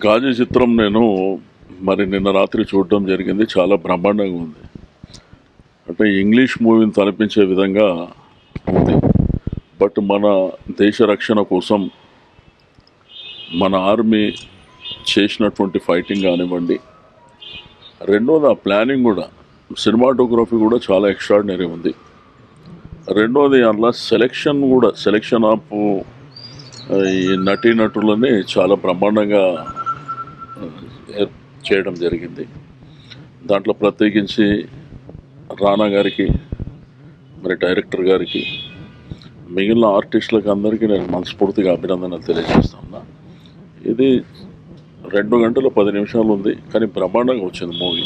గాజు చిత్రం నేను నిన్న రాత్రి చూడడం జరిగింది. చాలా బ్రహ్మాండంగా ఉంది. అంటే ఇంగ్లీష్ మూవీని తలపించే విధంగా ఉంది. బట్ మన దేశ రక్షణ కోసం మన ఆర్మీ చేసినటువంటి ఫైటింగ్ కానివ్వండి, రెండోది ఆ ప్లానింగ్ కూడా, సినిమాటోగ్రఫీ కూడా చాలా ఎక్స్ట్రాడినరీ ఉంది. రెండోది అందులో సెలెక్షన్ ఆఫ్ ఈ నటీనటులని చాలా బ్రహ్మాండంగా చేయడం జరిగింది. దాంట్లో ప్రత్యేకించి రానా గారికి, డైరెక్టర్ గారికి, మిగిలిన ఆర్టిస్టులకు అందరికీ నేను మనస్ఫూర్తిగా అభినందనలు తెలియజేస్తున్నా. ఇది 2 గంటల 10 నిమిషాలు ఉంది, కానీ బ్రహ్మాండంగా వచ్చింది మూవీ.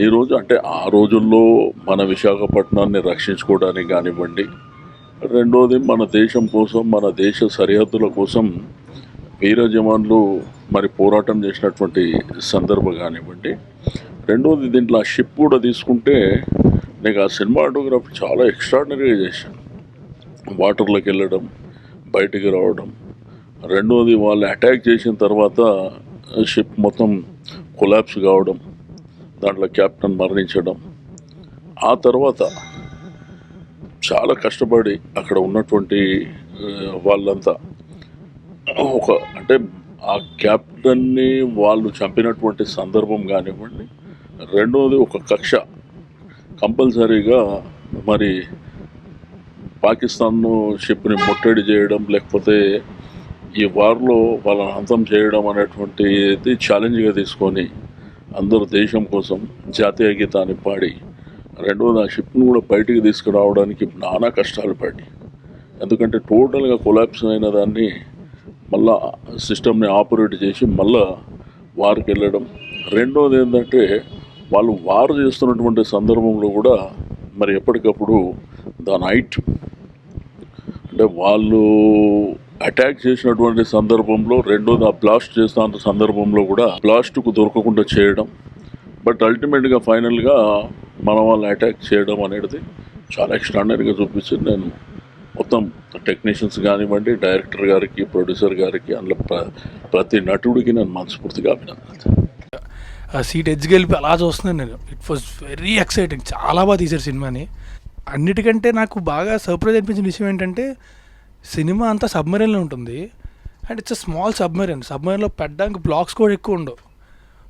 ఈరోజు అంటే ఆ రోజుల్లో మన విశాఖపట్నాన్ని రక్షించుకోవడానికి కానివ్వండి, రెండోది మన దేశం కోసం, మన దేశ సరిహద్దుల కోసం వీర జవాన్లు పోరాటం చేసినటువంటి సందర్భం కానివ్వండి, రెండోది దీంట్లో ఆ షిప్ కూడా తీసుకుంటే నీకు ఆ సినిమాటోగ్రఫీ చాలా ఎక్స్ట్రాడినరీగా చేశాను. వాటర్లోకి వెళ్ళడం, బయటికి రావడం, రెండోది వాళ్ళు అటాక్ చేసిన తర్వాత షిప్ మొత్తం కొలాప్స్ కావడం, దాంట్లో కెప్టెన్ మరణించడం, ఆ తర్వాత చాలా కష్టపడి అక్కడ ఉన్నటువంటి వాళ్ళంతా అంటే ఆ కెప్టెన్ని వాళ్ళు చంపినటువంటి సందర్భం కానివ్వండి, రెండోది ఒక కక్ష కంపల్సరీగా పాకిస్తాన్ షిప్ని ముట్టడి చేయడం, లేకపోతే ఈ వార్లో వాళ్ళని అంతం చేయడం అనేటువంటిది ఛాలెంజ్గా తీసుకొని అందరూ దేశం కోసం జాతీయ గీతాన్ని పాడి, రెండోది ఆ షిప్ను కూడా బయటికి తీసుకురావడానికి నానా కష్టాలు పడి, ఎందుకంటే టోటల్గా కొలాప్స్ అయిన దాన్ని మళ్ళా సిస్టమ్ని ఆపరేట్ చేసి మళ్ళా వార్కి వెళ్ళడం. రెండోది ఏంటంటే వాళ్ళు వార్ చేస్తున్నటువంటి సందర్భంలో కూడా ఎప్పటికప్పుడు దాని హైట్, అంటే వాళ్ళు అటాక్ చేసినటువంటి సందర్భంలో, రెండోది ఆ బ్లాస్ట్ చేస్తున్న సందర్భంలో కూడా బ్లాస్ట్కు దొరకకుండా చేయడం, బట్ అల్టిమేట్గా ఫైనల్గా మన వాళ్ళని అటాక్ చేయడం అనేది చాలా ఎక్స్ట్రాడినరీగా చూపించింది. నేను మొత్తం టెక్నీషియన్స్ కానివ్వండి, డైరెక్టర్ గారికి, ప్రొడ్యూసర్ గారికి, అందులో ప్రతి నటుడికి నేను మనస్ఫూర్తిగా అభినందన. సీట్ ఎడ్జ్కి వెళ్ళి అలా చూస్తున్నాను నేను. It was very exciting. చాలా బాగా తీశారు సినిమాని. అన్నిటికంటే నాకు బాగా సర్ప్రైజ్ అనిపించిన విషయం ఏంటంటే, సినిమా అంతా సబ్మెరీన్లో ఉంటుంది అండ్ ఇట్స్ అ స్మాల్ సబ్మెరీన్లో పెట్టడానికి బ్లాక్స్ కూడా ఎక్కువ ఉండవు.